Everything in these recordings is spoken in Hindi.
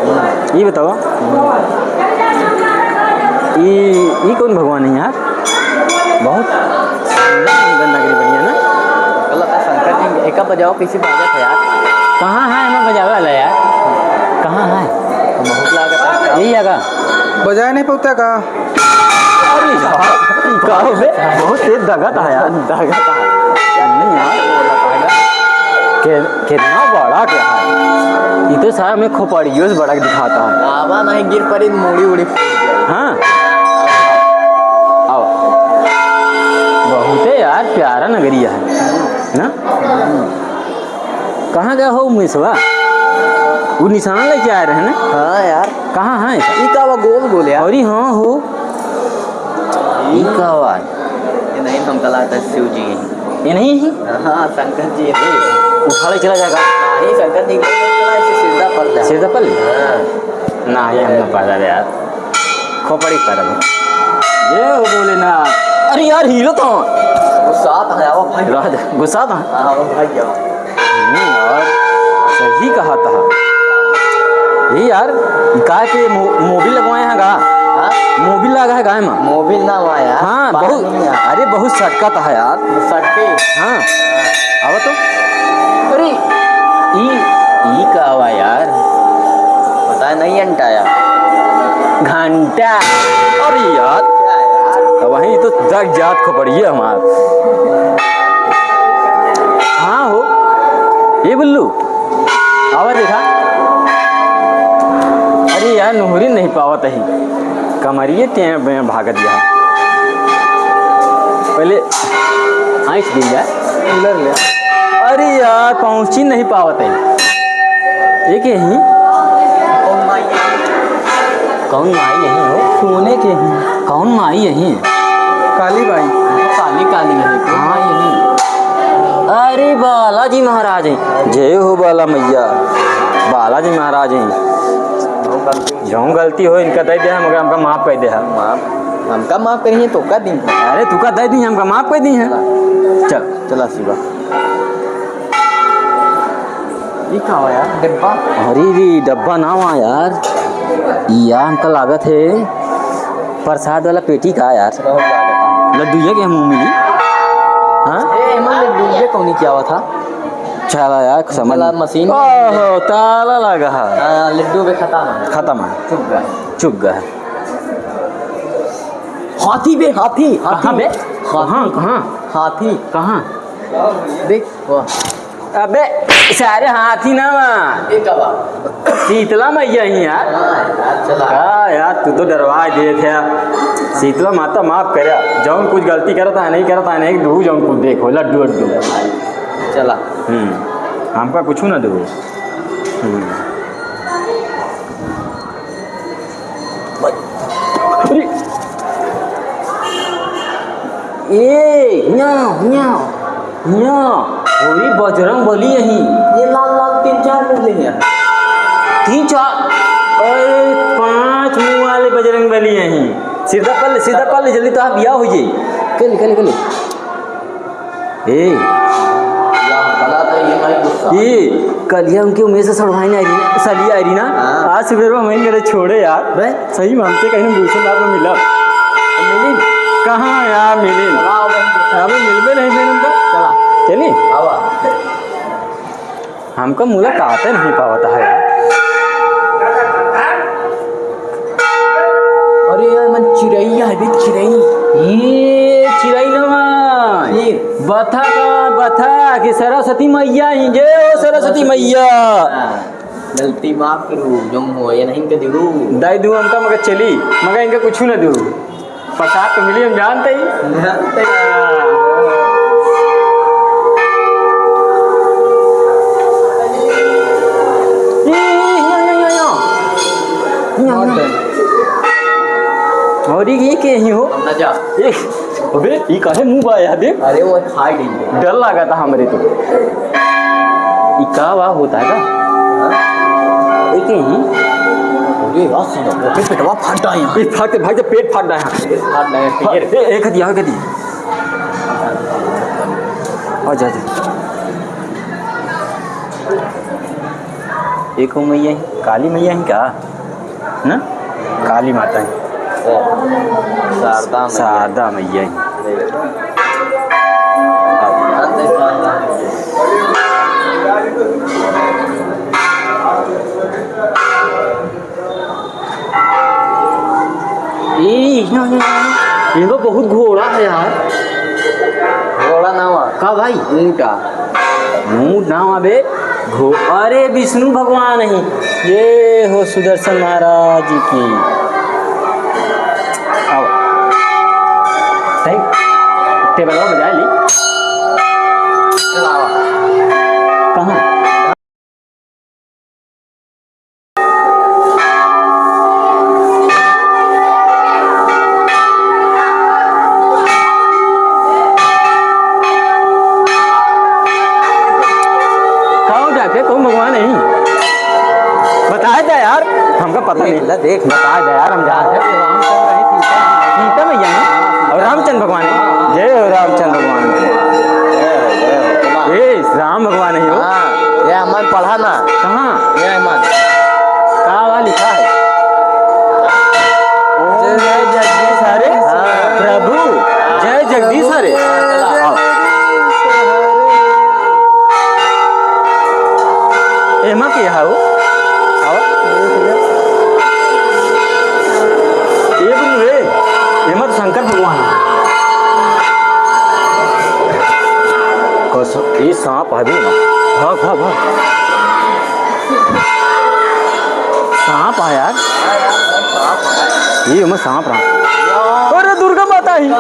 ये बताओ, ये कौन भगवान है यार? बहुत नगरी बढ़िया ना। गलत है शंकर जी, एक बजाओ किसी बाजा था यार। कहाँ है मैं बजावे वाला यार? कहाँ है? बहुत लागत है। यही जगह बजाय नहीं पौता का। अरे कहो बे, बहुत तेज दगत है यार, दगत है नहीं यार। कितना बड़ा क्या है ये, तो सारा में खोपड़ियों से बड़ा दिखाता है। आवा नहीं गिर पड़ी, मुड़ी उड़ी फूट गई। हाँ आओ, बहुत है यार, प्यारा नगरिया है ना। कहाँ गया हो मिसवा? वो निशान लेके आए रहे ना। हाँ यार, कहाँ है? ये का गोल गोल यार। अरे हाँ हो, ये का आवाज ये नहीं हमको लगता है शिव जी हैं। ये नहीं है। हाँ शंकर जी हैं। उठा ले चला जाएगा। नहीं शंकर जी सीधा पर सीधा पल ना, ये हम लोग पादा यार, खोपड़ी पर ये हो बोले ना। अरे यार हीरो तो गुस्सा था यार भाई। गुस्सा था। हाँ भाई यार, यार सही कहा था ये यार। का के मोबिल लगवाए हैं गा? मोबिल लगा है गाय में? मोबिल ना हुआ यार। हाँ बहुत, अरे बहुत सटका था यार। सटके। हाँ आओ तो। अरे ई का हुआ यार? पता नहीं अंटाया घंटा। अरे यार क्या है यार? वहीं तो जग जात को पड़ी है हमार। हाँ हो ये बुल्लू आवा देखा। अरे यार नोहरी नहीं पावत ही, कमरिए टें भागत गया। पहले आँच दी जाए कूलर ले। अरे यार पहुँची नहीं पावत है। एक यही कौन माई यही हो? सोने के ही कौन माई यही? काली बाई। काली काली है कहाँ यही? अरे बालाजी महाराज हैं। जय हो बाला मैया, बालाजी महाराज हैं। जो गलती हो इनका दे दे, मगर हमका माफ कर दे। हमका माफ करिए तो का दिन। अरे तू का दे दी, हमका माफ कर दी है। चल चला शिवा। ये क्या हुआ यार? डिब्बा। अरे रे डब्बा ना हुआ यार, या हमका लागत है प्रसाद वाला पेटी का यार। लड्डू ये क्या मुँह मिली? हाँ ये कौन क्या हुआ था? चला यार समझ मशीन। ओहो ताला लगा है। लड्डू भी खत्म है। खत्म है, चुप गया। हाथी बे, हाथी कहाँ बे? कहाँ कहाँ हाथी कहाँ? देख वाह। अबे सारे हाथी ना एक आवा शीतला मैया ही यार। चला यार तू तो डरवा दे थे। शीतला माता माफ करे, जौन कुछ गलती करता है नहीं करता है नहीं दू, जौन कुछ देखो लड्डू वड्डू चला। हमका कुछ ना दो। वही बजरंग बली यही। ये लाल लाल 3-4 मुँह हैं। 3-4 अरे 5 मुँह वाले बजरंग बली यही। सीधा पल जल्दी तो आप बिया हो जाए। कल ये कलिया उनके उम्मीद से सड़वाई नहीं सली आ रही ना। आज सुबह में हमें मेरे छोड़े यार सही मानते कहीं दूसरे लाभ में मिला। मिली कहाँ यार? मिली यहाँ पे मिल भी नहीं फिर उनका। चला चलिए आवा। हमको मुलाकात नहीं पाता है यार। अरे यार मन चिड़ैया है भी चिड़ै। ये चिड़ै नवा बथा का बथा कि सरस्वती मैया ही। जय हो सरस्वती मैया। गलती माफ करू जो हो ये नहीं के दिगू दाई दू हमका मगर चली, मगर इनका कुछ ना दू। प्रसाद तो मिली हम जानते ही। और ये के ही हो? जा अबे ये काहे मुंह बाया देख। अरे वो खा गई। डर लगा था हमारे तो। ये का वा होता है का? एक ही अरे यार सीधा पेटवा फट गया यहाँ। भागते भागते पेट फाट रहा है। फट गया एक दिया आ जा एक वो मैया है, काली मैया है क्या ना, काली माता है, शारदा मैया है। इनको बहुत घोड़ा है यार। घोड़ा ना हुआ का भाई? ऊँटा। ऊँट ना हुआ बे, अरे विष्णु भगवान ही, ये हो सुदर्शन महाराज जी की। आओ टेबल बजा ली। कहाँ? कौन भगवान है? बताया था यार, हमको पता नहीं। देख बताया था यार, हम जानते हैं सीता मैया है और रामचंद्र भगवान है। जय हो रामचंद्र भगवान, ये राम भगवान है। हो ये अमन पढ़ा ना। कहाँ? ये अमन कहाँ लिखा है? जय जगदीश हरे प्रभु, जय जगदीश हरे। एमा क्या है वो? आओ ये बोल रे, एमा तो शंकर भगवान है। कसम ये सांप है भी ना, भाग भाग भाग, सांप है यार, ये मैं सांप रहा। अरे दुर्गा माता ही, ये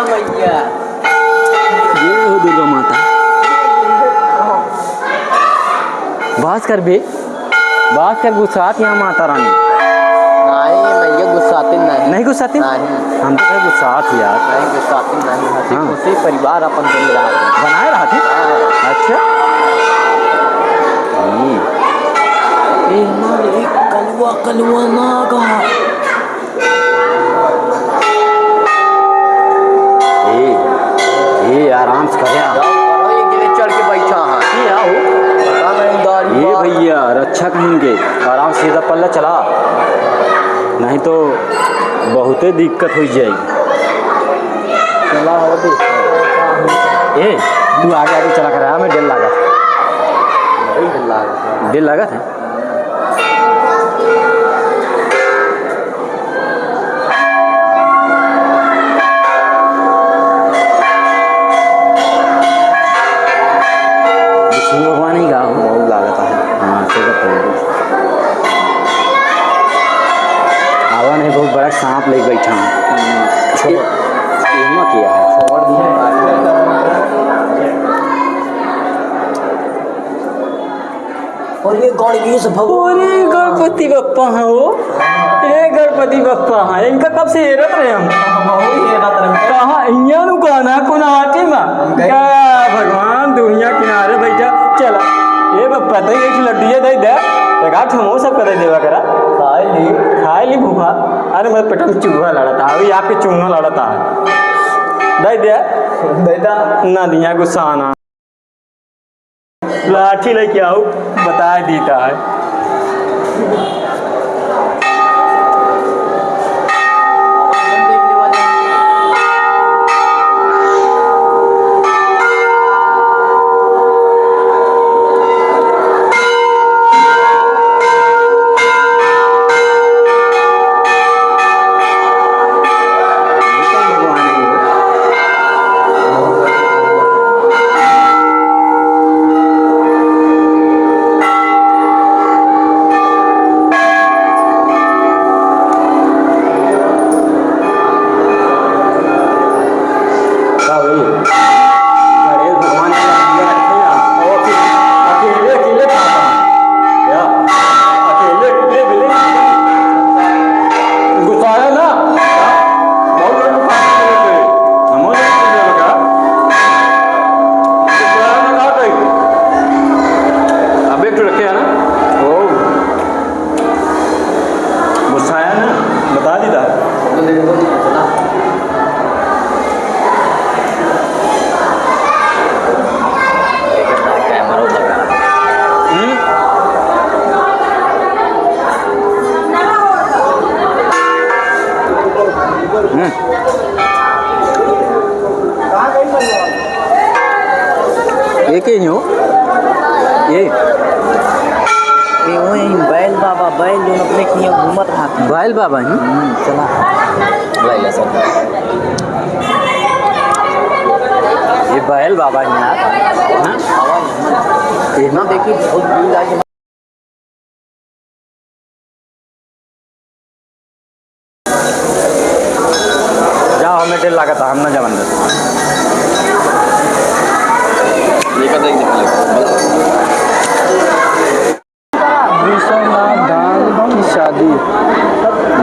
हो दुर्गा माता। बात कर बे, बात कर, गुस्सात यहाँ माता रानी। नहीं भैया गुस्साती नहीं। नहीं गुस्साती? नहीं। हम तो गुस्सात यार। नहीं गुस्साती नहीं, हंसी हाँ। खुशी परिवार अपन बन रहा है। बनाए रहा थी। अच्छा कलवा कलवा नागा। ये आराम से कर यार। ये गिरे चढ़ के बैठा है। ये आओ, ये भैया रक्षा कहेंगे, आराम से सीधा पल्ला चला, नहीं तो बहुते दिक्कत हो जाएगी। ए तू आगे आगे चला कर रहा, मैं दिल लगा था। विष्णु भगवान ही गा बहुत लागत है। हाँ आवा नहीं, बहुत बड़ा सांप ले बैठा हूँ। किया है छोड़ दिया। और ये गणेश भगवान, गणपति बप्पा है वो, ये गणपति बप्पा है। इनका कब से हेरत रहे हम, कहाँ यहाँ कहना कुनाटी में क्या भगवान दुनिया किनारे बैठा। चला ये बप्पा तो एक लड्डू दे दे, एक हम सब कर देवा करा, खाए ली भूखा। अरे मेरे पेट में चूहा लड़ा था, अभी आपके चूहा लड़ा था, दे दे ना दिया गुस्सा आना। लाठी लेके आओ, बता देता है। ये के हो ये वही बैल बाबा बैल जो अपने किए घूमत रहा बैल बाबा ही चला लाइला सब ये बैल बाबा ही यार ये ना देखिए बहुत भीड़ आई जाओ हमें डेल लगा था हम ना जब अंदर दान की शादी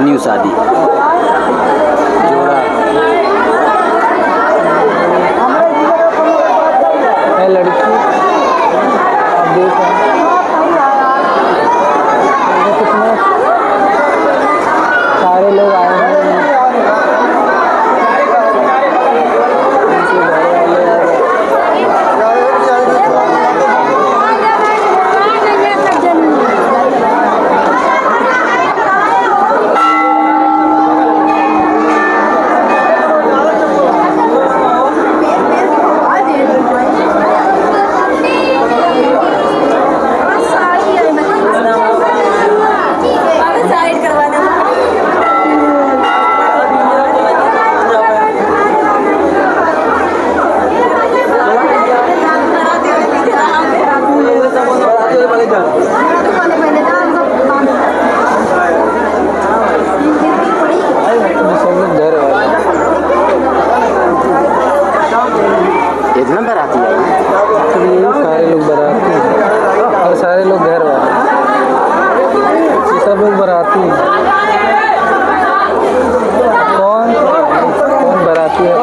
न्यू शादी जोड़ा है लड़की आप देख रहे हैं कितने सारे लोग आए हैं इतना बराती है सारे लोग बाराती हैं और सारे लोग घर वाले ये सब लोग बाराती हैं कौन कौन बाराती है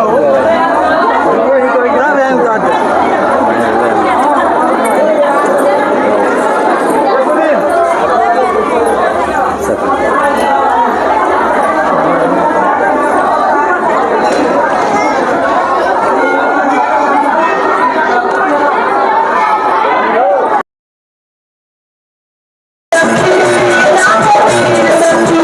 Thank you.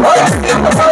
What?